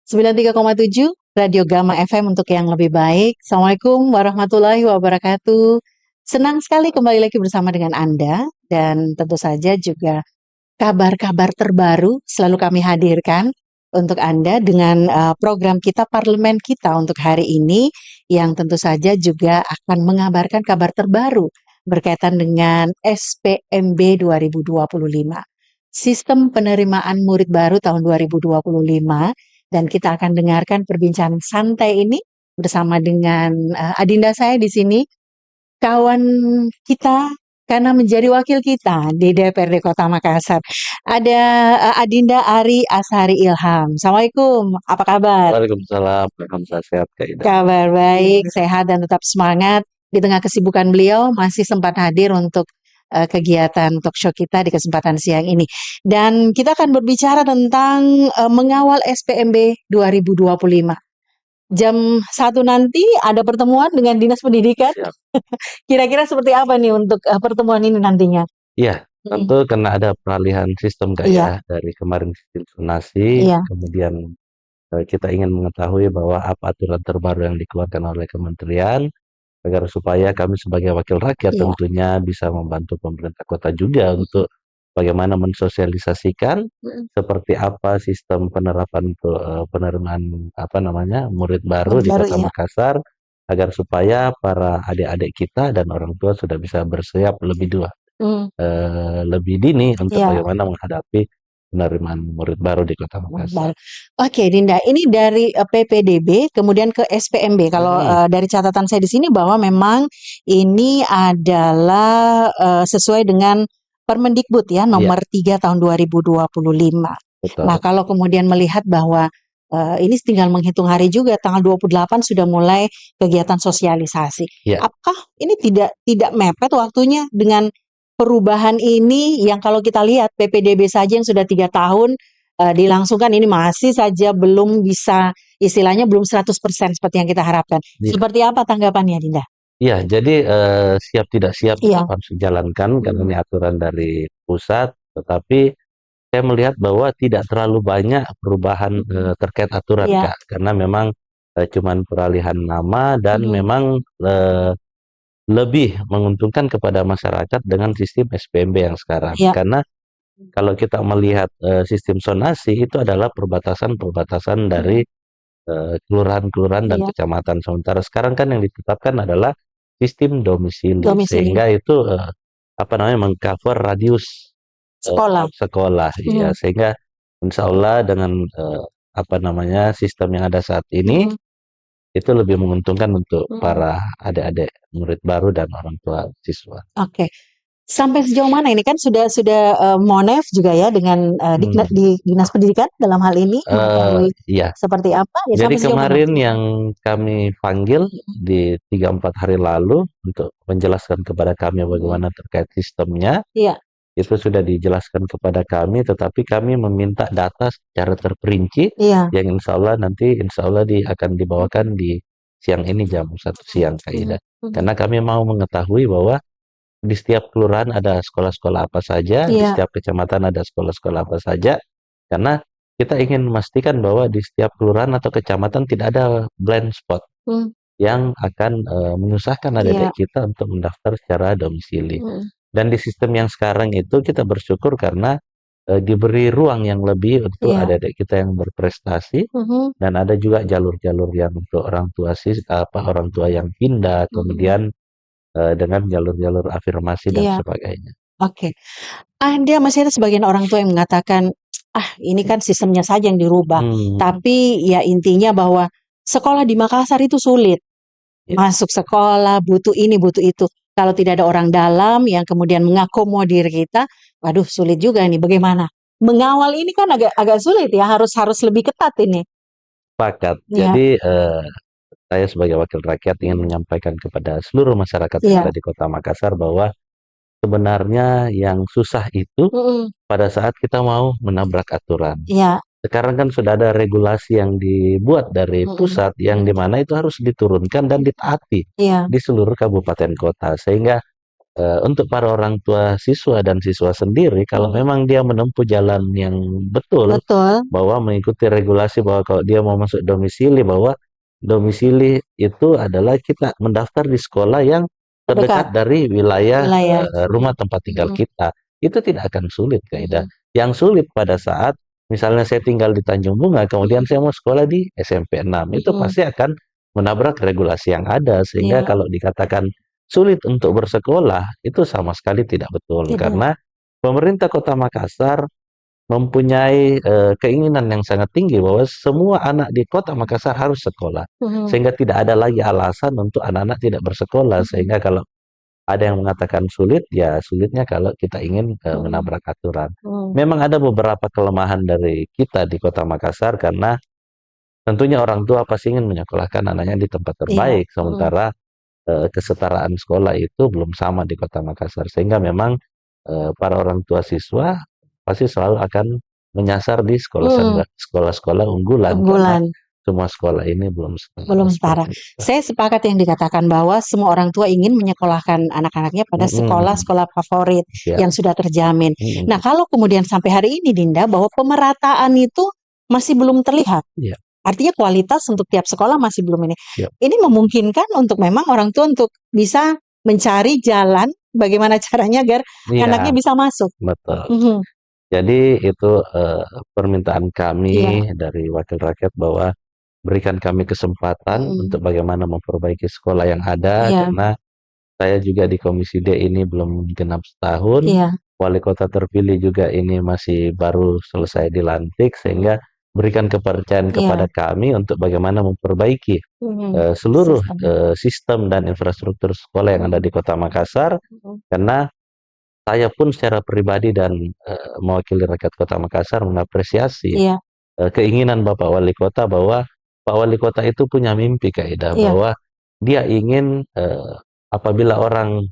93,7 Radio Gama FM untuk yang lebih baik. Assalamualaikum warahmatullahi wabarakatuh. Senang sekali kembali lagi bersama dengan Anda dan tentu saja juga kabar-kabar terbaru selalu kami hadirkan untuk Anda dengan program kita Parlemen kita untuk hari ini yang tentu saja juga akan mengabarkan kabar terbaru berkaitan dengan SPMB 2025. Sistem penerimaan murid baru tahun 2025 dan kita akan dengarkan perbincangan santai ini bersama dengan adinda saya di sini, kawan kita karena menjadi wakil kita di DPRD Kota Makassar. Ada Adinda Ari Asari Ilham. Assalamualaikum, apa kabar? Waalaikumsalam, alhamdulillah sehat Kak Ida. Kabar baik, sehat dan tetap semangat. Di tengah kesibukan beliau masih sempat hadir untuk kegiatan talk show kita di kesempatan siang ini. Dan kita akan berbicara tentang mengawal SPMB 2025. Jam 1 nanti ada pertemuan dengan Dinas Pendidikan. Siap. Kira-kira seperti apa nih untuk pertemuan ini nantinya? Iya, tentu karena ada peralihan sistem Kak Iya. ya, dari kemarin sistem zonasi, Iya. kemudian kita ingin mengetahui bahwa apa aturan terbaru yang dikeluarkan oleh kementerian, agar supaya kami sebagai wakil rakyat Iya. tentunya bisa membantu pemerintah kota juga untuk bagaimana mensosialisasikan seperti apa sistem penerapan untuk penerimaan murid baru di Baru, Kota iya. Makassar, agar supaya para adik-adik kita dan orang tua sudah bisa bersiap lebih dini untuk Iya. bagaimana menghadapi penerimaan murid baru di Kota Makassar. Oke, Dinda, ini dari PPDB kemudian ke SPMB. Kalau dari catatan saya di sini bahwa memang ini adalah sesuai dengan Permendikbud ya nomor 3 tahun 2025. Betul. Nah, kalau kemudian melihat bahwa ini tinggal menghitung hari juga, tanggal 28 sudah mulai kegiatan sosialisasi. Iya. Apakah ini tidak mepet waktunya dengan perubahan ini yang kalau kita lihat PPDB saja yang sudah 3 tahun dilangsungkan ini masih saja belum bisa, istilahnya belum 100% seperti yang kita harapkan. Iya. Seperti apa tanggapannya, Dinda? Iya, jadi siap tidak siap Iya. tetap harus dijalankan karena ini aturan dari pusat, tetapi saya melihat bahwa tidak terlalu banyak perubahan terkait aturan Iya. Kak, karena memang cuman peralihan nama dan memang lebih menguntungkan kepada masyarakat dengan sistem SPMB yang sekarang. Iya. Karena kalau kita melihat sistem zonasi itu adalah perbatasan-perbatasan dari kelurahan-kelurahan dan Iya. kecamatan. Sementara sekarang kan yang ditetapkan adalah sistem domisili, Domisili. sehingga itu mengcover radius sekolah, iya. Sehingga insya Allah dengan sistem yang ada saat ini itu lebih menguntungkan untuk para adik-adik murid baru dan orang tua siswa. Oke. Sampai sejauh mana ini kan sudah Monef juga ya dengan di Dinas Pendidikan dalam hal ini mengetahui Iya. seperti apa ya. Jadi Sampai sejauh mana? kemarin yang kami panggil di 3-4 hari lalu untuk menjelaskan kepada kami bagaimana terkait sistemnya, Iya. itu sudah dijelaskan kepada kami, tetapi kami meminta data secara terperinci Iya. yang insya Allah akan dibawakan di siang ini jam 1 siang Kak Ida. Karena kami mau mengetahui bahwa di setiap kelurahan ada sekolah-sekolah apa saja, di Iya. setiap kecamatan ada sekolah-sekolah apa saja, karena kita ingin memastikan bahwa di setiap kelurahan atau kecamatan tidak ada blind spot yang akan menyusahkan adik-adik kita untuk mendaftar secara domisili. Dan di sistem yang sekarang itu kita bersyukur karena diberi ruang yang lebih untuk Iya. adik-adik kita yang berprestasi, dan ada juga jalur-jalur yang untuk orang tua yang pindah, kemudian dengan jalur-jalur afirmasi dan Iya. sebagainya. Oke. Masih ada sebagian orang tua yang mengatakan, ini kan sistemnya saja yang dirubah. Tapi ya intinya bahwa sekolah di Makassar itu sulit. Masuk sekolah, butuh ini, butuh itu. Kalau tidak ada orang dalam yang kemudian mengakomodir kita, waduh sulit juga ini. Bagaimana? Mengawal ini kan agak sulit ya, harus lebih ketat ini. Sepakat. Iya. Jadi saya sebagai wakil rakyat ingin menyampaikan kepada seluruh masyarakat yang ada di Kota Makassar bahwa sebenarnya yang susah itu pada saat kita mau menabrak aturan. Iya. Sekarang kan sudah ada regulasi yang dibuat dari pusat yang dimana itu harus diturunkan dan ditaati Iya. di seluruh kabupaten kota, sehingga untuk para orang tua siswa dan siswa sendiri, kalau memang dia menempuh jalan yang betul, Betul. bahwa mengikuti regulasi bahwa kalau dia mau masuk domisili, bahwa domisili itu adalah kita mendaftar di sekolah yang terdekat dari wilayah rumah tempat tinggal kita. Itu tidak akan sulit, Kak. Yang sulit pada saat misalnya saya tinggal di Tanjung Bunga, kemudian saya mau sekolah di SMP 6, itu pasti akan menabrak regulasi yang ada, sehingga kalau dikatakan sulit untuk bersekolah, itu sama sekali tidak betul. Karena pemerintah Kota Makassar mempunyai keinginan yang sangat tinggi bahwa semua anak di Kota Makassar harus sekolah. Sehingga tidak ada lagi alasan untuk anak-anak tidak bersekolah. Sehingga kalau ada yang mengatakan sulit, ya sulitnya kalau kita ingin menabrak aturan. Memang ada beberapa kelemahan dari kita di Kota Makassar, karena tentunya orang tua pasti ingin menyekolahkan anaknya di tempat terbaik, sementara kesetaraan sekolah itu belum sama di Kota Makassar, sehingga memang para orang tua siswa pasti selalu akan menyasar di sekolah-sekolah unggulan, karena semua sekolah ini belum setara. Saya sepakat yang dikatakan bahwa semua orang tua ingin menyekolahkan anak-anaknya pada sekolah-sekolah favorit yang sudah terjamin. Nah, kalau kemudian sampai hari ini, Dinda, bahwa pemerataan itu masih belum terlihat. Artinya kualitas untuk tiap sekolah masih belum ini. Ini memungkinkan untuk memang orang tua untuk bisa mencari jalan bagaimana caranya agar anaknya bisa masuk. Betul. Jadi itu permintaan kami dari wakil rakyat bahwa berikan kami kesempatan untuk bagaimana memperbaiki sekolah yang ada, karena saya juga di Komisi D ini belum genap setahun. Wali kota terpilih juga ini masih baru selesai dilantik, sehingga berikan kepercayaan kepada kami untuk bagaimana memperbaiki seluruh sistem dan infrastruktur sekolah yang ada di Kota Makassar, karena saya pun secara pribadi dan mewakili rakyat Kota Makassar mengapresiasi keinginan Bapak Wali Kota, bahwa Pak Wali Kota itu punya mimpi, Kak Ida, bahwa dia ingin apabila orang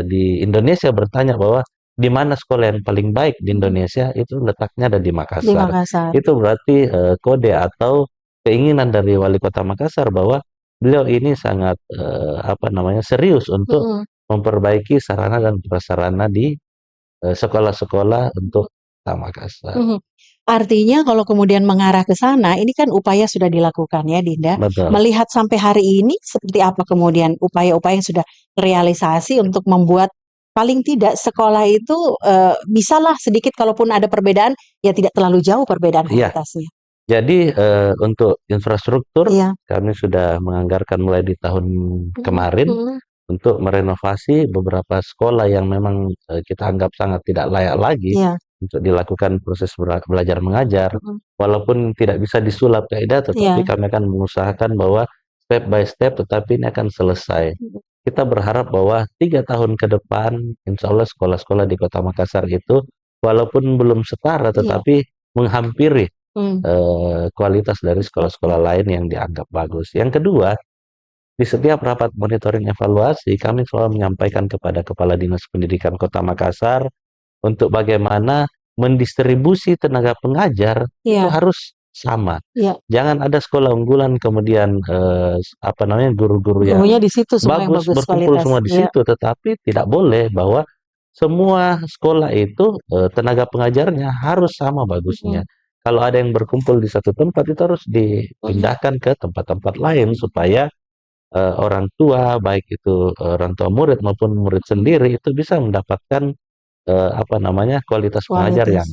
di Indonesia bertanya bahwa di mana sekolah yang paling baik di Indonesia, itu letaknya ada di Makassar. Itu berarti kode atau keinginan dari Wali Kota Makassar bahwa beliau ini sangat serius untuk memperbaiki sarana dan prasarana di sekolah-sekolah untuk Kota Makassar. Artinya kalau kemudian mengarah ke sana, ini kan upaya sudah dilakukan ya, Dinda. Betul. Melihat sampai hari ini seperti apa kemudian upaya-upaya yang sudah terrealisasi untuk membuat paling tidak sekolah itu bisalah sedikit, kalaupun ada perbedaan, ya tidak terlalu jauh perbedaan kualitasnya. Jadi untuk infrastruktur kami sudah menganggarkan mulai di tahun kemarin untuk merenovasi beberapa sekolah yang memang kita anggap sangat tidak layak lagi untuk dilakukan proses belajar mengajar. Walaupun tidak bisa disulap, Kak, tetapi kami akan mengusahakan bahwa step by step, tetapi ini akan selesai. Kita berharap bahwa 3 tahun ke depan, insya Allah sekolah-sekolah di Kota Makassar itu walaupun belum setara, tetapi menghampiri kualitas dari sekolah-sekolah lain yang dianggap bagus. Yang kedua, di setiap rapat monitoring evaluasi, kami selalu menyampaikan kepada Kepala Dinas Pendidikan Kota Makassar untuk bagaimana mendistribusi tenaga pengajar itu harus sama. Jangan ada sekolah unggulan kemudian guru-guru yang di situ semua yang bagus bagus berkumpul kualitas. semua di situ, tetapi tidak boleh bahwa semua sekolah itu tenaga pengajarnya harus sama bagusnya. Kalau ada yang berkumpul di satu tempat, itu harus dipindahkan ke tempat-tempat lain supaya orang tua, baik itu orang tua murid maupun murid sendiri, itu bisa mendapatkan kualitas pengajar yang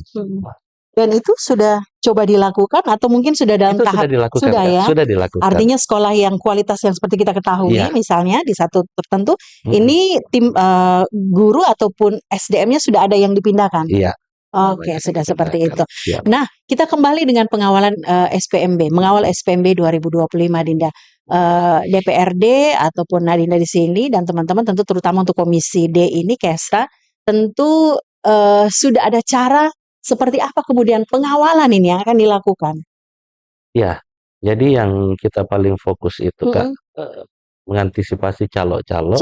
Dan itu sudah coba dilakukan atau mungkin sudah dalam itu tahap sudah dilakukan, sudah Kak. ya? Sudah dilakukan. Artinya sekolah yang kualitas yang seperti kita ketahui, misalnya di satu tertentu, ini tim guru ataupun SDM-nya sudah ada yang dipindahkan. Oke, sudah seperti itu. Nah, kita kembali dengan pengawalan SPMB, mengawal SPMB 2025, Dinda. DPRD ataupun Dinda di sini dan teman-teman tentu terutama untuk Komisi D ini, Kesra, tentu sudah ada cara seperti apa kemudian pengawalan ini yang akan dilakukan? Ya, jadi yang kita paling fokus itu, Kak, mengantisipasi calo-calo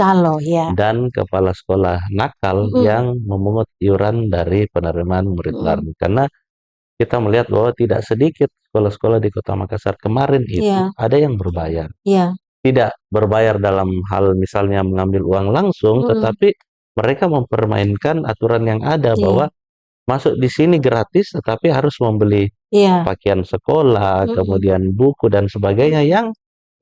dan kepala sekolah nakal yang memungut iuran dari penerimaan murid baru. Karena kita melihat bahwa tidak sedikit sekolah-sekolah di Kota Makassar kemarin itu ada yang berbayar. Tidak berbayar dalam hal misalnya mengambil uang langsung, tetapi mereka mempermainkan aturan yang ada Iya. bahwa masuk di sini gratis tetapi harus membeli Iya. pakaian sekolah, kemudian buku dan sebagainya yang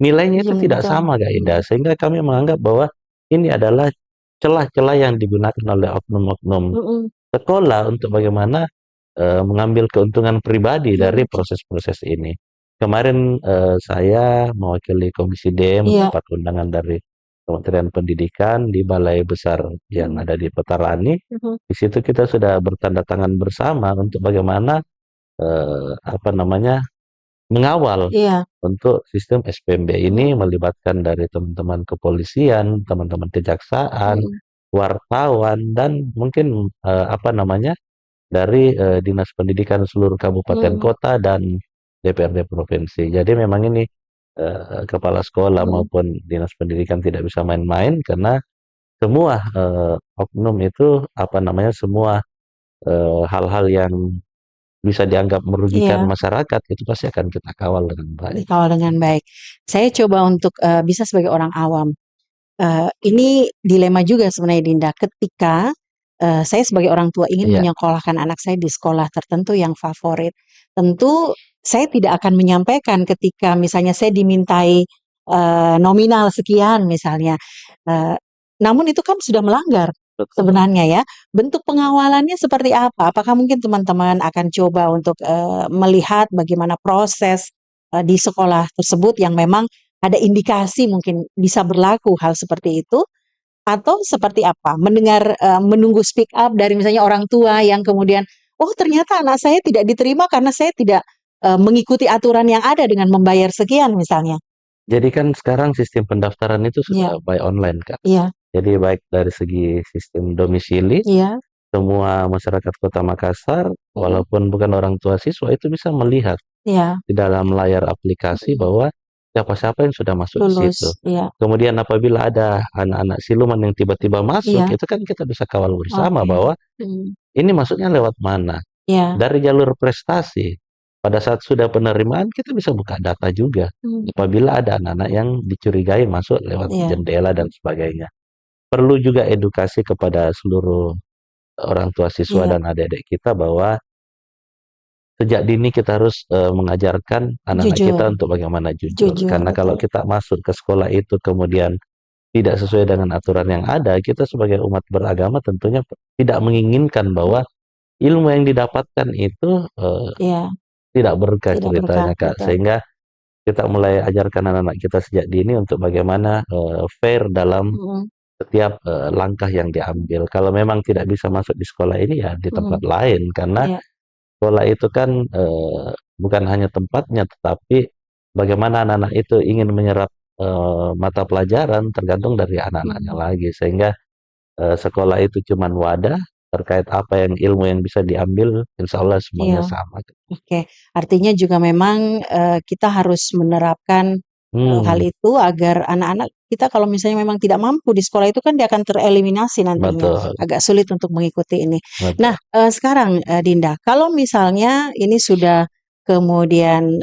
nilainya itu tidak Betul. sama, Kak Ida. Sehingga kami menganggap bahwa ini adalah celah-celah yang digunakan oleh oknum-oknum sekolah untuk bagaimana mengambil keuntungan pribadi dari proses-proses ini. Kemarin saya mewakili Komisi D Iya. mendapat undangan dari Kementerian Pendidikan di Balai Besar yang ada di Petarani. Di situ kita sudah bertanda tangan bersama untuk bagaimana apa namanya mengawal Iya. untuk sistem SPMB ini melibatkan dari teman-teman kepolisian, teman-teman kejaksaan, wartawan, dan mungkin apa namanya dari Dinas Pendidikan seluruh kabupaten kota dan DPRD provinsi. Jadi memang ini kepala sekolah maupun Dinas Pendidikan tidak bisa main-main karena semua oknum itu apa namanya semua hal-hal yang bisa dianggap merugikan Iya. masyarakat itu pasti akan kita kawal dengan baik. Dikawal dengan baik. Saya coba untuk bisa sebagai orang awam. Ini dilema juga sebenarnya Dinda. Ketika saya sebagai orang tua ingin Iya. menyekolahkan anak saya di sekolah tertentu yang favorit, tentu saya tidak akan menyampaikan ketika misalnya saya dimintai nominal sekian misalnya. Namun itu kan sudah melanggar Betul. sebenarnya ya. Bentuk pengawalannya seperti apa? Apakah mungkin teman-teman akan coba untuk melihat bagaimana proses di sekolah tersebut yang memang ada indikasi mungkin bisa berlaku hal seperti itu, atau seperti apa? Mendengar menunggu speak up dari misalnya orang tua yang kemudian, "Oh ternyata anak saya tidak diterima karena saya tidak mengikuti aturan yang ada dengan membayar sekian," misalnya. Jadi kan sekarang sistem pendaftaran itu Iya. sudah by online, Kak. Iya. Jadi baik dari segi sistem domisili, Iya. semua masyarakat Kota Makassar, walaupun bukan orang tua siswa itu bisa melihat Iya. di dalam layar aplikasi bahwa siapa-siapa yang sudah masuk di Lulus. situ. Iya. Kemudian apabila ada anak-anak siluman yang tiba-tiba masuk, Iya. itu kan kita bisa kawal bersama Oke. bahwa ini masuknya lewat mana. Iya. Dari jalur prestasi, pada saat sudah penerimaan kita bisa buka data juga. Apabila ada anak-anak yang dicurigai masuk lewat Iya. jendela dan sebagainya. Perlu juga edukasi kepada seluruh orang tua siswa Iya. dan adik-adik kita bahwa sejak dini kita harus mengajarkan anak-anak kita Jujur. untuk bagaimana jujur. Jujur, Karena kalau betul. kita masuk ke sekolah itu kemudian tidak sesuai dengan aturan yang ada, kita sebagai umat beragama tentunya tidak menginginkan bahwa ilmu yang didapatkan itu Iya. tidak berkah Tidak berkah, ceritanya, Kak. betul. Sehingga kita mulai ajarkan anak-anak kita sejak dini untuk bagaimana fair dalam setiap langkah yang diambil. Kalau memang tidak bisa masuk di sekolah ini ya di tempat lain karena Iya. sekolah itu kan bukan hanya tempatnya tetapi bagaimana anak-anak itu ingin menyerap mata pelajaran tergantung dari anak-anaknya lagi. Sehingga sekolah itu cuman wadah terkait apa yang ilmu yang bisa diambil insya Allah semuanya Iya. sama. Oke, artinya juga memang kita harus menerapkan hal itu agar anak-anak kita kalau misalnya memang tidak mampu di sekolah itu kan dia akan tereliminasi nantinya. Betul, Agak sulit untuk mengikuti ini. betul. Nah, sekarang Dinda, kalau misalnya ini sudah kemudian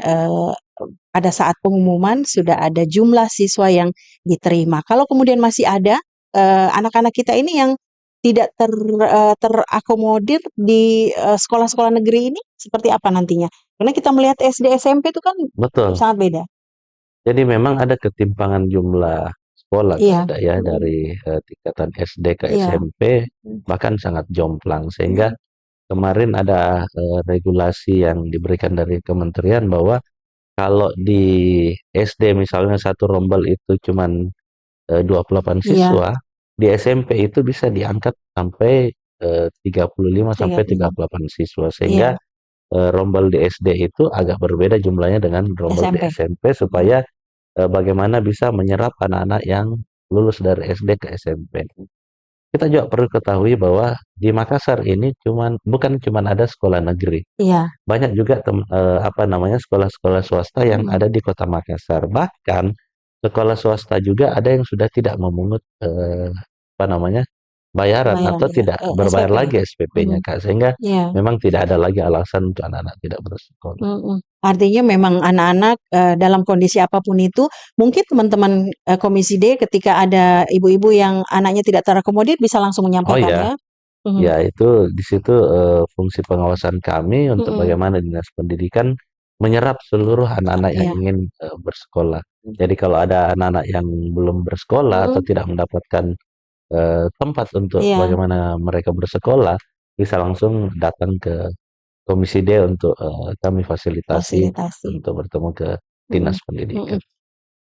pada saat pengumuman sudah ada jumlah siswa yang diterima. Kalau kemudian masih ada anak-anak kita ini yang tidak terakomodir di sekolah-sekolah negeri ini seperti apa nantinya? Karena kita melihat SD, SMP itu kan Betul. sangat beda. Jadi memang ada ketimpangan jumlah sekolah Iya. Kak, ya dari tingkatan SD ke Iya. SMP bahkan sangat jomplang sehingga kemarin ada regulasi yang diberikan dari kementerian bahwa kalau di SD misalnya satu rombel itu cuman 28 Iya. siswa, di SMP itu bisa diangkat sampai 35 sampai 35. 38 siswa Iya. sehingga rombel di SD itu agak berbeda jumlahnya dengan rombel di SMP supaya bagaimana bisa menyerap anak-anak yang lulus dari SD ke SMP. Kita juga perlu ketahui bahwa di Makassar ini bukan cuman ada sekolah negeri. Iya. Banyak juga apa namanya sekolah-sekolah swasta yang ada di Kota Makassar. Bahkan sekolah swasta juga ada yang sudah tidak memungut apa namanya bayaran Bayaran atau ya, tidak berbayar SPP. lagi SPP-nya, Kak. Sehingga Iya. memang tidak ada lagi alasan untuk anak-anak tidak bersekolah. Artinya memang anak-anak dalam kondisi apapun itu, mungkin teman-teman Komisi D ketika ada ibu-ibu yang anaknya tidak terakomodir bisa langsung Oh menyampaikan ya, ya? Mhm, ya itu di situ fungsi pengawasan kami untuk mhm, bagaimana Dinas Pendidikan menyerap seluruh anak-anak yang iya, ingin bersekolah. Jadi kalau ada anak-anak yang belum bersekolah atau mhm, tidak mendapatkan tempat untuk iya, bagaimana mereka bersekolah, bisa langsung datang ke Komisi D untuk kami fasilitasi fasilitasi. untuk bertemu ke Mhm, Dinas Pendidikan. mhm.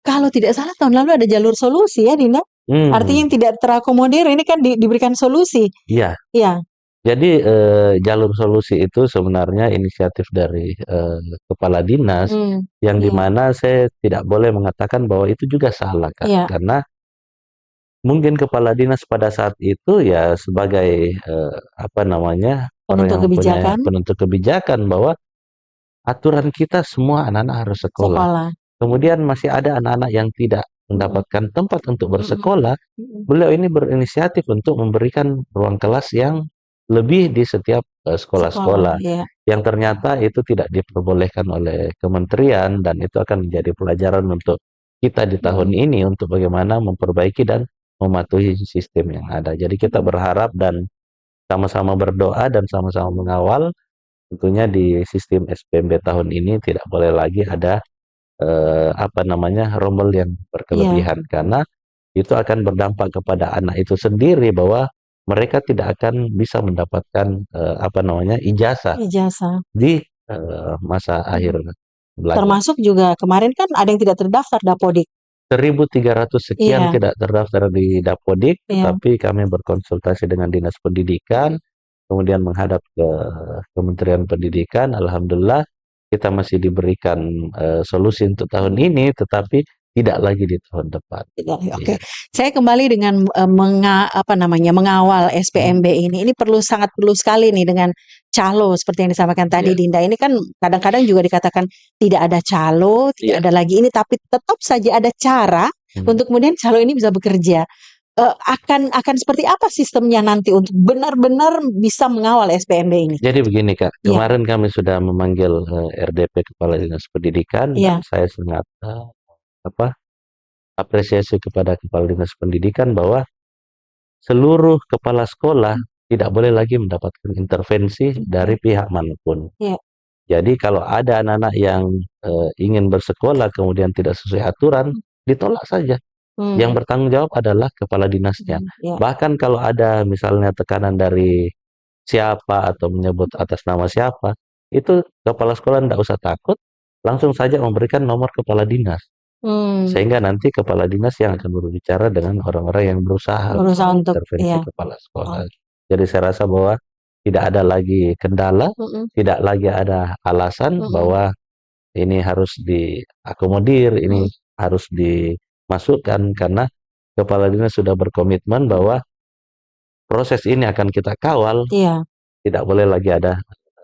Kalau tidak salah tahun lalu ada jalur solusi ya, Dinda? Artinya Hmm, yang tidak terakomodir ini kan diberikan solusi. iya. Iya, Jadi jalur solusi itu sebenarnya inisiatif dari kepala dinas yang iya, dimana saya tidak boleh mengatakan bahwa itu juga salah, Kak. iya, Karena mungkin kepala dinas pada saat itu ya sebagai apa namanya orang penentu yang punya kebijakan, penentu kebijakan bahwa aturan kita semua anak-anak harus sekolah. sekolah. Kemudian masih ada anak-anak yang tidak Mhm, mendapatkan tempat untuk mhm, bersekolah. mhm, Beliau ini berinisiatif untuk memberikan ruang kelas yang lebih di setiap sekolah, sekolah-sekolah. ya. Yang ternyata itu tidak diperbolehkan oleh kementerian dan itu akan menjadi pelajaran untuk kita di tahun Mhm, ini untuk bagaimana memperbaiki dan mematuhi sistem yang ada. Jadi kita mhm. berharap dan sama-sama berdoa dan sama-sama mengawal tentunya di sistem SPMB tahun ini tidak boleh lagi ada apa namanya, rombel yang Iya, berkelebihan. Karena itu akan berdampak kepada anak itu sendiri bahwa mereka tidak akan bisa mendapatkan, apa namanya, ijazah ijazah. di, masa akhir Mhm. belajar. Termasuk juga kemarin kan ada yang tidak terdaftar Dapodik. 1.300 sekian Iya, tidak terdaftar di Dapodik, iya. tetapi kami berkonsultasi dengan Dinas Pendidikan, kemudian menghadap ke Kementerian Pendidikan, alhamdulillah kita masih diberikan, solusi untuk tahun Mhm. ini, tetapi tidak lagi di tahun depan. Tidak, oke. Iya. Saya kembali dengan, apa namanya, mengawal Mhm, SPMB ini. Ini sangat perlu sekali nih dengan calo seperti yang disampaikan tadi iya, Dinda. Ini kan kadang-kadang juga dikatakan tidak ada calo, tidak iya, ada lagi ini, tapi tetap saja ada cara mhm. untuk kemudian calo ini bisa bekerja. Akan seperti apa sistemnya nanti untuk benar-benar bisa mengawal SPMB ini? Jadi begini, Kak, Iya, kemarin kami sudah memanggil, RDP Kepala Dinas Pendidikan dan iya, saya sangat, apa, apresiasi kepada Kepala Dinas Pendidikan bahwa seluruh kepala sekolah tidak boleh lagi mendapatkan intervensi dari oke, pihak manapun. iya, Jadi kalau ada anak-anak yang, ingin bersekolah kemudian tidak sesuai aturan, mhm, ditolak saja. Yang mmm, bertanggung jawab adalah kepala dinasnya. iya, Bahkan kalau ada misalnya tekanan dari siapa atau menyebut atas nama siapa, itu kepala sekolah tidak usah takut, langsung saja memberikan nomor kepala dinas. mmm, Sehingga nanti kepala dinas yang akan berbicara dengan orang-orang yang berusaha untuk berusaha untuk mengintervensi iya, kepala oh, sekolah. Jadi saya rasa bahwa tidak ada lagi kendala, mhm, tidak lagi ada alasan mhm, bahwa ini harus diakomodir, ini mhm, harus dimasukkan karena kepala dinas sudah berkomitmen mhm, bahwa proses ini akan kita kawal, iya. tidak boleh lagi ada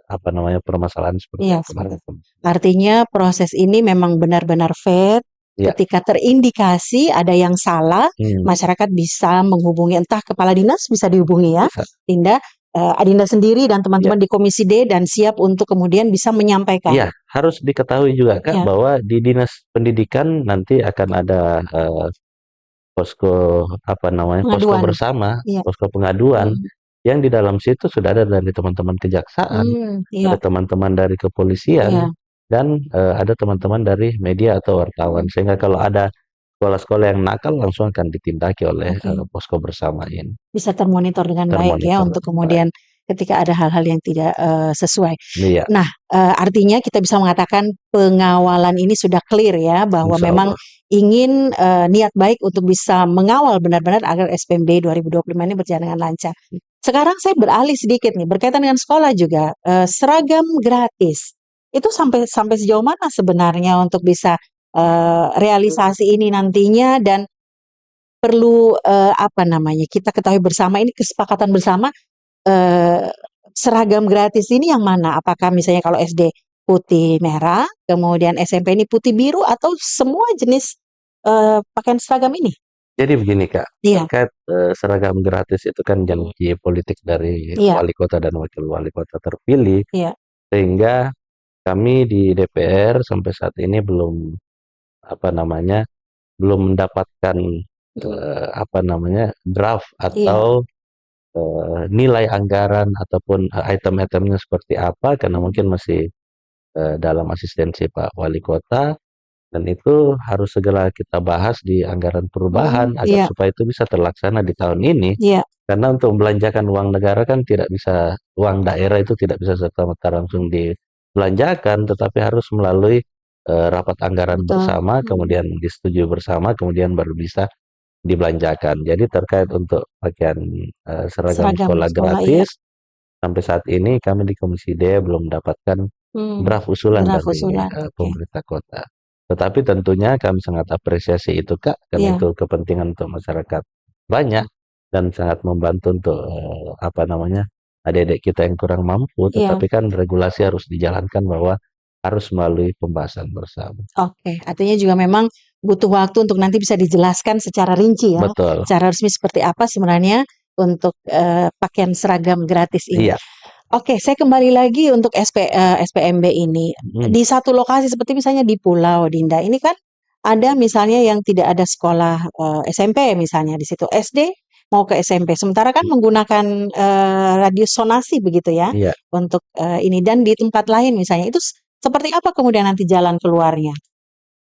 apa namanya permasalahan seperti Iya, yang seperti kemarin. itu. Artinya proses ini memang benar-benar fair, Ya, ketika terindikasi ada yang salah, hmm, masyarakat bisa menghubungi entah kepala dinas bisa dihubungi ya, bisa. Dinda, Adinda sendiri dan Ya. teman-teman di Komisi D dan siap untuk kemudian bisa menyampaikan. Iya, harus diketahui juga Kak, Ya, bahwa di Dinas Pendidikan nanti akan ada, posko apa namanya, posko pengaduan. bersama, Iya, posko pengaduan, mhm, yang di dalam situ sudah ada dari teman-teman kejaksaan, iya, ada teman-teman dari kepolisian, iya, dan, ada teman-teman dari media atau wartawan. mhm, Sehingga kalau ada sekolah-sekolah yang nakal langsung akan ditindaki oleh, oke. posko bersama ini, Bisa termonitor dengan baik ya termonitor untuk dengan baik. kemudian ketika ada hal-hal yang tidak, sesuai. Iya, Nah, artinya kita bisa mengatakan pengawalan ini sudah clear ya, bahwa insya memang Allah. ingin, niat baik untuk bisa mengawal benar-benar agar SPMB 2025 ini berjalan dengan lancar. Sekarang saya beralih sedikit nih, berkaitan dengan sekolah juga, seragam gratis. Itu sampai sampai sejauh mana sebenarnya untuk bisa, realisasi ini nantinya dan perlu, apa namanya, kita ketahui bersama ini kesepakatan bersama, eee, seragam gratis ini yang mana? Apakah misalnya kalau SD putih merah, kemudian SMP ini putih biru atau semua jenis, pakaian seragam ini? Jadi begini Kak, Iya, terkait seragam gratis itu kan janji politik dari iya, wali kota dan wakil wali kota terpilih, iya, sehingga kami di DPR sampai saat ini belum apa namanya belum mendapatkan apa namanya draft iya, atau nilai anggaran ataupun item-itemnya seperti apa karena mungkin masih dalam asistensi Pak Wali Kota. Dan itu harus segera kita bahas di anggaran perubahan agar iya, supaya itu bisa terlaksana di tahun ini. iya, Karena untuk membelanjakan uang negara kan tidak bisa, uang daerah itu tidak bisa serta-merta langsung dibelanjakan, tetapi harus melalui rapat anggaran betul. bersama, kemudian disetujui bersama, kemudian baru bisa dibelanjakan. Jadi terkait untuk pakaian seragam Seragam sekolah sekolah, iya. gratis, sampai saat ini kami di Komisi D belum mendapatkan draft usulan Draft dari usulan, oke. pemerintah kota. Tetapi tentunya kami sangat apresiasi itu Kak, karena Iya, itu kepentingan untuk masyarakat banyak dan sangat membantu untuk apa namanya adik-adik kita yang kurang mampu. iya. Tetapi kan regulasi harus dijalankan bahwa harus melalui pembahasan bersama. Oke, artinya juga memang butuh waktu untuk nanti bisa dijelaskan secara rinci ya, Betul, secara resmi seperti apa sebenarnya untuk pakaian seragam gratis ini. iya. Oke, saya kembali lagi untuk SPMB ini. Mm, Di satu lokasi seperti misalnya di Pulau Dinda ini kan ada misalnya yang tidak ada sekolah SMP misalnya di situ SD mau ke SMP. Sementara kan menggunakan radius sonasi begitu ya iya. untuk ini dan di tempat lain misalnya itu seperti apa kemudian nanti jalan keluarnya?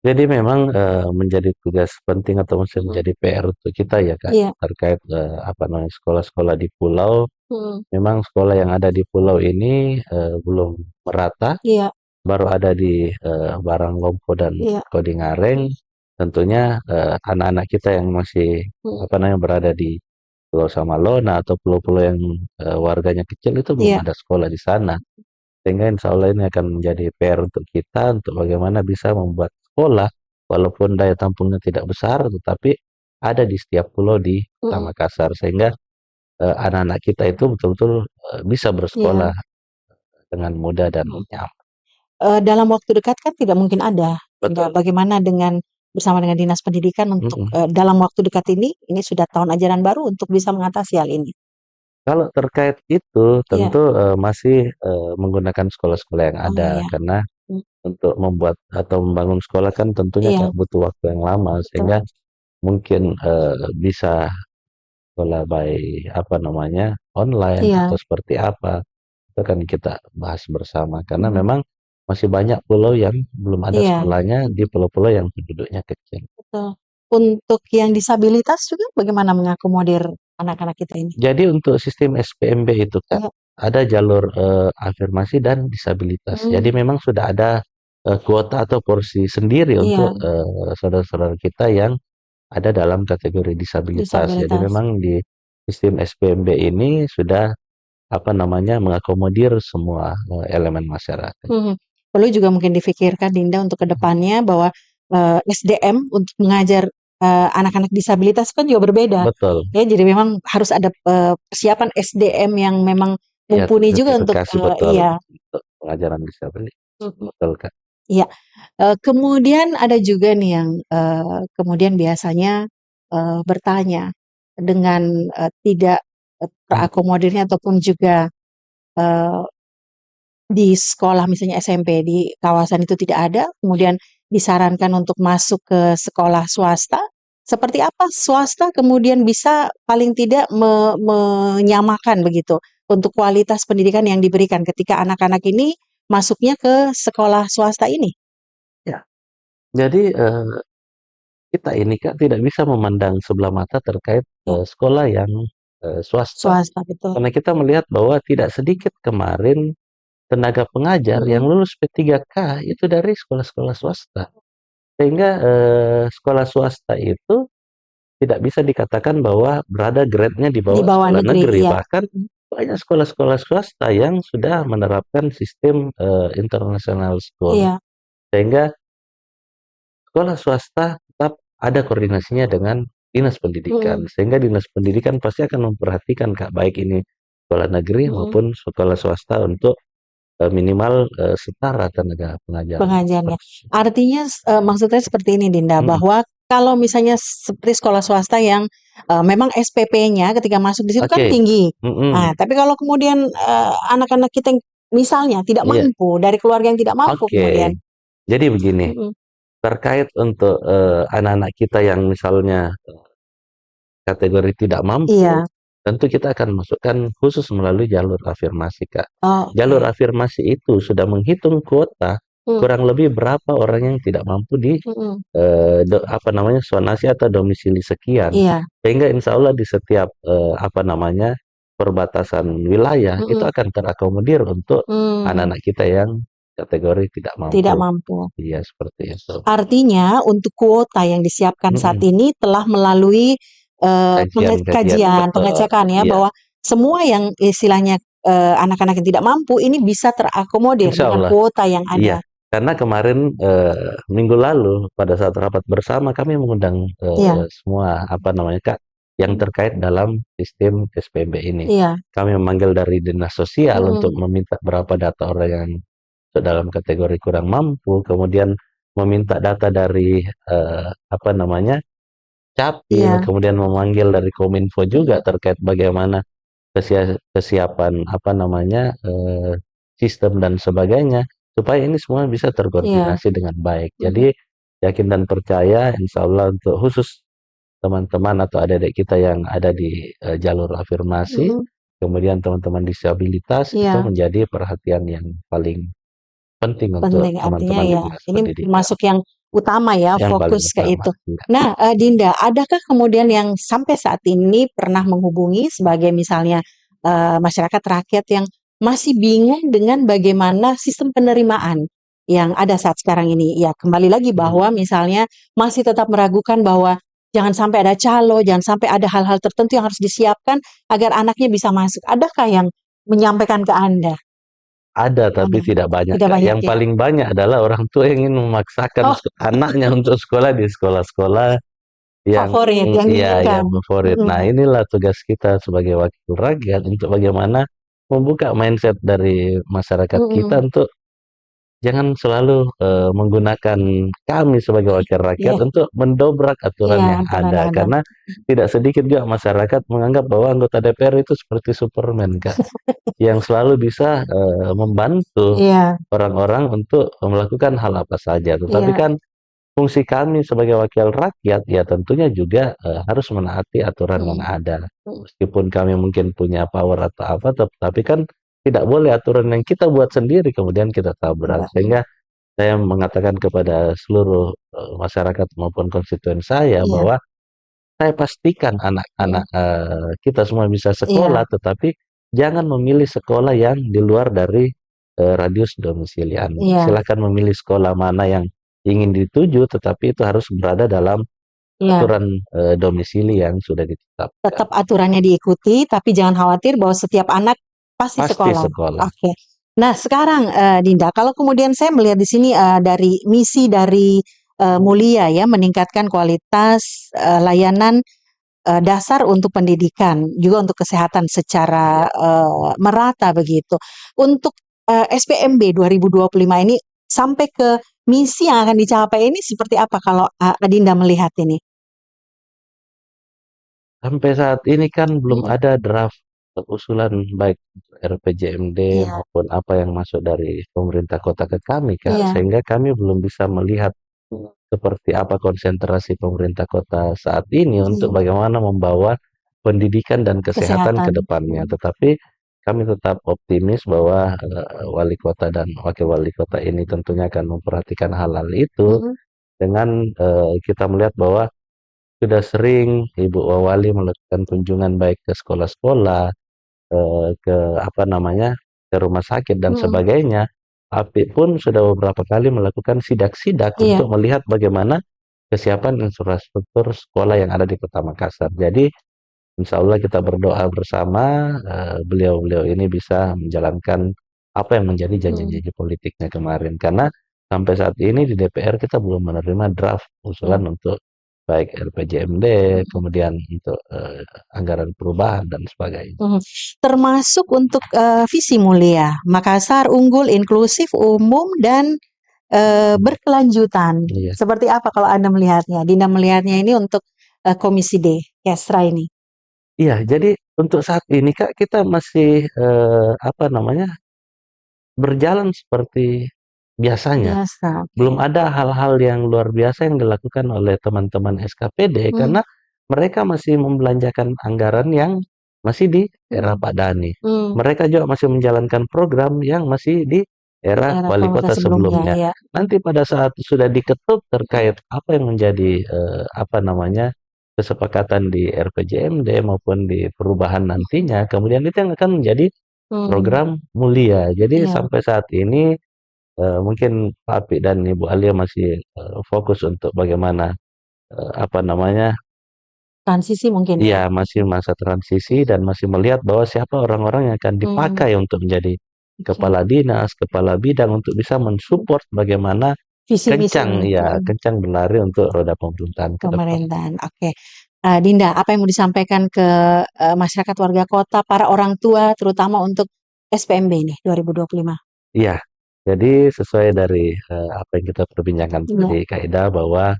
Jadi memang menjadi tugas penting atau masih menjadi PR untuk kita ya Kak Iya, terkait apa namanya sekolah-sekolah di pulau. mhm, Memang sekolah yang ada di pulau ini belum merata, iya, baru ada di Baranglompo dan iya, Kodingareng. Tentunya anak-anak kita yang masih mhm, apa namanya berada di Pulau Samalona atau pulau-pulau yang warganya kecil itu belum iya, ada sekolah di sana. Sehingga insya Allah ini akan menjadi PR untuk kita untuk bagaimana bisa membuat sekolah walaupun daya tampungnya tidak besar, tetapi ada di setiap pulau di Kota mhm, Makassar sehingga anak-anak kita itu betul-betul bisa iya. bersekolah dengan mudah dan nyaman. Dalam waktu dekat kan tidak mungkin ada, Dinda. Betul, Bagaimana dengan bersama dengan Dinas Pendidikan untuk, mhm. dalam waktu dekat ini sudah tahun ajaran baru untuk bisa mengatasi hal ini? Kalau terkait itu Iya. tentu masih menggunakan sekolah-sekolah yang Oh, ada iya. karena Mmm, untuk membuat atau membangun sekolah kan tentunya iya, butuh waktu yang lama betul. sehingga mungkin bisa sekolah by apa namanya online Iya, atau seperti apa itu kan kita bahas bersama karena mhm, memang masih banyak pulau yang belum ada iya, sekolahnya di pulau-pulau yang penduduknya kecil. betul. Untuk yang disabilitas juga bagaimana mengakomodir anak-anak kita ini? Jadi untuk sistem SPMB itu Kak, Iya, ada jalur afirmasi dan disabilitas. Jadi mmm, memang sudah ada kuota atau porsi sendiri untuk iya, saudara-saudara kita yang ada dalam kategori disabilitas. Jadi disabilitas. memang di sistem SPMB ini sudah apa namanya mengakomodir semua elemen masyarakat. Mhm. Perlu juga mungkin difikirkan Dinda untuk ke depannya bahwa, SDM untuk mengajar, anak-anak disabilitas kan juga berbeda. Betul, Ya jadi memang harus ada, persiapan SDM yang memang ya mumpuni juga untuk sertifikasi betul iya, untuk pengajaran disabilitas. mhm, Betul Kak. iya. Kemudian ada juga nih yang, kemudian biasanya, bertanya dengan, tidak, terakomodirnya ataupun juga, eee di sekolah misalnya SMP di kawasan itu tidak ada, kemudian disarankan untuk masuk ke sekolah swasta, seperti apa swasta kemudian bisa paling tidak menyamakan begitu, untuk kualitas pendidikan yang diberikan ketika anak-anak ini masuknya ke sekolah swasta ini? Ya, jadi kita ini Kak tidak bisa memandang sebelah mata terkait Ya, sekolah yang swasta. swasta betul. Karena kita melihat bahwa tidak sedikit kemarin tenaga pengajar yang Mhm, lulus P3K itu dari sekolah-sekolah swasta. Sehingga sekolah swasta itu tidak bisa dikatakan bahwa berada grade-nya di di bawah bawah sekolah negeri, negeri. iya. Bahkan Mhm, banyak sekolah-sekolah swasta yang sudah menerapkan sistem international school. iya, Sehingga sekolah swasta tetap ada koordinasinya dengan dinas pendidikan. mhm, Sehingga dinas pendidikan pasti akan memperhatikan Kak, baik ini sekolah negeri mhm. maupun sekolah swasta untuk minimal setara tenaga pengajarnya. Pengajarnya. Artinya maksudnya seperti ini Dinda, Mhm, bahwa kalau misalnya seperti sekolah swasta yang memang SPP-nya ketika masuk di situ kan Oke. tinggi. Mm-mm. Tapi kalau kemudian anak-anak kita yang misalnya tidak Iya. mampu, dari keluarga yang tidak mampu kemudian. Oke. Jadi begini, Mm-mm. terkait untuk anak-anak kita yang misalnya kategori tidak mampu, Iya. tentu kita akan masukkan khusus melalui jalur afirmasi, Kak. Oh, Jalur oke. afirmasi itu sudah menghitung kuota Mm, kurang lebih berapa orang yang tidak mampu di mm-mm. apa namanya zonasi atau domisili sekian, Iya. sehingga insya Allah di setiap apa namanya perbatasan wilayah itu Mm-mm. akan terakomodir untuk Mm, anak-anak kita yang kategori tidak tidak mampu. mampu. Iya seperti itu. Artinya untuk kuota yang disiapkan saat Mm-mm. ini telah melalui Kajian-kajian kajian, betul. pengecekan ya, Iya, bahwa semua yang istilahnya anak-anak yang tidak mampu ini bisa terakomodir insya dengan Allah. kuota yang Iya, ada. karena kemarin minggu lalu pada saat rapat bersama kami mengundang Iya, semua apa namanya Kak yang mm, terkait dalam sistem SPB ini. iya, Kami memanggil dari dinas sosial untuk mm-mm, meminta berapa data orang yang dalam kategori kurang mampu, kemudian meminta data dari apa namanya Capil, iya, kemudian memanggil dari Kominfo juga mm-mm, terkait bagaimana kesiapan apa namanya sistem dan sebagainya supaya ini semua bisa iya, terkoordinasi dengan baik. mm-mm, Jadi yakin dan percaya insya Allah untuk khusus teman-teman atau adik-adik kita yang ada di jalur afirmasi, mm-mm, kemudian teman-teman disabilitas itu iya, menjadi perhatian yang paling penting untuk penting. Artinya teman-teman di ya, dinas ini pendidikan termasuk yang utama ya, yang paling fokus ke utama. itu. Ya. Nah, Dinda, adakah kemudian yang sampai saat ini pernah menghubungi sebagai misalnya masyarakat rakyat yang masih bingung dengan bagaimana sistem penerimaan yang ada saat sekarang ini? Ya, kembali lagi Hmm. bahwa misalnya masih tetap meragukan bahwa jangan sampai ada calo, jangan sampai ada hal-hal tertentu yang harus disiapkan agar anaknya bisa masuk. Adakah yang menyampaikan ke Anda? Ada, tapi Ada. tidak banyak, Tidak Kak. banyak Yang ya. paling banyak adalah orang tua yang ingin memaksakan Oh, anaknya untuk sekolah di sekolah-sekolah yang favorit yang iya, diinginkan. yang favorit. Nah, Mm-mm. inilah tugas kita sebagai wakil rakyat untuk bagaimana membuka mindset dari masyarakat kita Mm-mm. untuk jangan selalu menggunakan kami sebagai wakil rakyat Iya, untuk mendobrak aturan iya, yang aturan ada. yang ada. Karena tidak sedikit juga masyarakat menganggap bahwa anggota DPR itu seperti Superman, Kak, yang selalu bisa membantu Iya, orang-orang untuk melakukan hal apa saja. Tetapi iya, kan fungsi kami sebagai wakil rakyat ya tentunya juga harus menaati aturan yang mm, ada. mm, Meskipun kami mungkin punya power atau apa, tapi kan tidak boleh aturan yang kita buat sendiri kemudian kita tabrak. enggak, Sehingga saya mengatakan kepada seluruh masyarakat maupun konstituen saya iya, bahwa saya pastikan mm, anak-anak kita semua bisa iya, sekolah, tetapi jangan memilih sekolah yang di luar dari radius domisili Anda. iya, Silakan memilih sekolah mana yang ingin dituju, tetapi itu harus berada dalam iya. aturan domisili yang sudah ditetapkan. Tetap aturannya diikuti, tapi jangan khawatir bahwa setiap anak pasti Pasti sekolah. sekolah. Oke. Nah, sekarang Dinda, kalau kemudian saya melihat di sini dari misi dari Mulia ya, meningkatkan kualitas layanan dasar untuk pendidikan, juga untuk kesehatan secara Ya. merata begitu. Untuk SPMB 2025 ini sampai ke misi yang akan dicapai ini seperti apa kalau Adinda melihat ini? Sampai saat ini kan belum Mm, ada draft usulan baik RPJMD iya, maupun apa yang masuk dari pemerintah kota ke kami, Kak. iya, Sehingga kami belum bisa melihat seperti apa konsentrasi pemerintah kota saat ini untuk mm, bagaimana membawa pendidikan dan kesehatan ke kesehatan. depannya. Mm, Tetapi kami tetap optimis bahwa wali kota dan wakil wali kota ini tentunya akan memperhatikan hal-hal itu mm, dengan kita melihat bahwa sudah sering Ibu Wali melakukan kunjungan baik ke sekolah-sekolah, ke apa namanya, ke rumah sakit dan mm, sebagainya. API pun sudah beberapa kali melakukan sidak-sidak iya, untuk melihat bagaimana kesiapan infrastruktur sekolah yang ada di Kota Makassar. Jadi, insya Allah kita berdoa bersama beliau-beliau ini bisa menjalankan apa yang menjadi mm, janji-janji politiknya kemarin. Karena sampai saat ini di DPR kita belum menerima draft iya, usulan untuk baik RPJMD, mm, kemudian untuk anggaran perubahan dan sebagainya. mm. Termasuk untuk visi Mulia, Makassar unggul, inklusif, umum dan berkelanjutan. Iya. Seperti apa kalau Anda melihatnya? Dinda melihatnya ini untuk Komisi D, Kesra ini. Iya, jadi untuk saat ini Kak, kita masih berjalan seperti biasanya. Biasa, Belum oke. ada hal-hal yang luar biasa yang dilakukan oleh teman-teman SKPD karena mereka masih membelanjakan anggaran yang masih di era Pak Dhani. Mereka juga masih menjalankan program yang masih di era Era wali pemerintah kota sebelumnya, sebelumnya. ya. Nanti pada saat sudah diketuk terkait apa yang menjadi kesepakatan di RPJMD maupun di perubahan nantinya, kemudian itu yang akan menjadi program mulia. Jadi Iya. sampai saat ini mungkin Pak Apik dan Ibu Alia masih fokus untuk bagaimana Transisi mungkin ya. iya masih masa transisi dan masih melihat bahwa siapa orang-orang yang akan dipakai untuk menjadi Oke. kepala dinas, kepala bidang untuk bisa mensupport bagaimana Visi misi kencang berlari untuk roda pemerintahan ke depan. pemerintahan. Oke. Dinda, apa yang mau disampaikan ke masyarakat warga kota, para orang tua, terutama untuk SPMB ini 2025? Iya, jadi sesuai dari apa yang kita perbincangkan tadi, Kak bahwa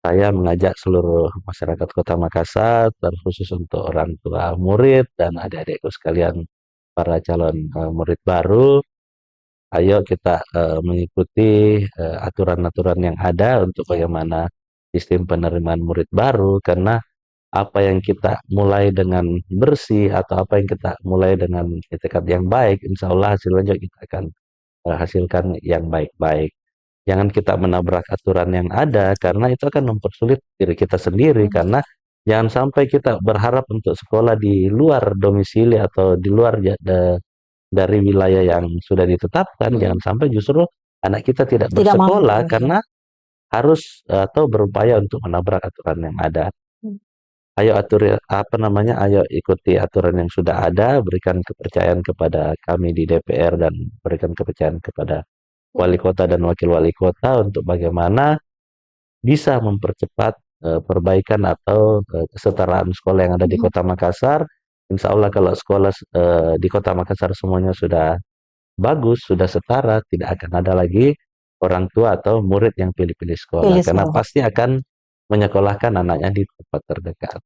saya mengajak seluruh masyarakat Kota Makassar, terkhusus untuk orang tua murid dan adik-adikku sekalian, para calon murid baru, ayo kita mengikuti aturan-aturan yang ada untuk bagaimana sistem penerimaan murid baru, karena apa yang kita mulai dengan bersih atau apa yang kita mulai dengan etikat yang baik, insya Allah hasilnya juga kita akan hasilkan yang baik-baik. Jangan kita menabrak aturan yang ada karena itu akan mempersulit diri kita sendiri, karena jangan sampai kita berharap untuk sekolah di luar domisili atau di luar dari wilayah yang sudah ditetapkan, jangan sampai justru anak kita tidak bersekolah karena harus atau berupaya untuk menabrak aturan yang ada. Ayo ayo ikuti aturan yang sudah ada, berikan kepercayaan kepada kami di DPR dan berikan kepercayaan kepada wali kota dan wakil wali kota untuk bagaimana bisa mempercepat perbaikan atau kesetaraan sekolah yang ada di Kota Makassar. Insya Allah kalau sekolah di Kota Makassar semuanya sudah bagus, sudah setara, tidak akan ada lagi orang tua atau murid yang pilih-pilih sekolah, karena pasti akan menyekolahkan anaknya di tempat terdekat.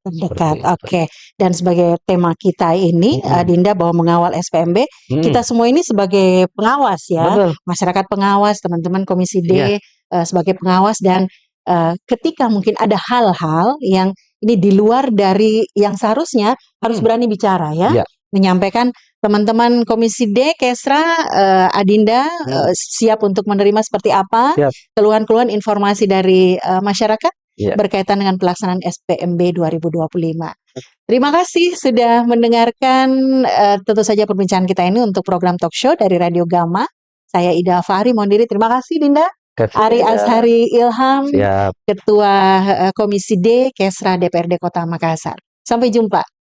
Oke. Dan sebagai tema kita ini, Dinda, bahwa mengawal SPMB, kita semua ini sebagai pengawas ya, masyarakat pengawas, teman-teman Komisi D sebagai pengawas, dan ketika mungkin ada hal-hal yang ini di luar dari yang seharusnya, harus berani bicara ya, menyampaikan teman-teman Komisi D, Kesra, Adinda siap untuk menerima seperti apa keluhan-keluhan informasi dari masyarakat berkaitan dengan pelaksanaan SPMB 2025. Terima kasih sudah mendengarkan tentu saja perbincangan kita ini untuk program talk show dari Radio Gama. Saya Ida Fahri mohon diri. Terima kasih Dinda. Ari Azhari Ilham, Ketua Komisi D Kesra DPRD Kota Makassar. Sampai jumpa.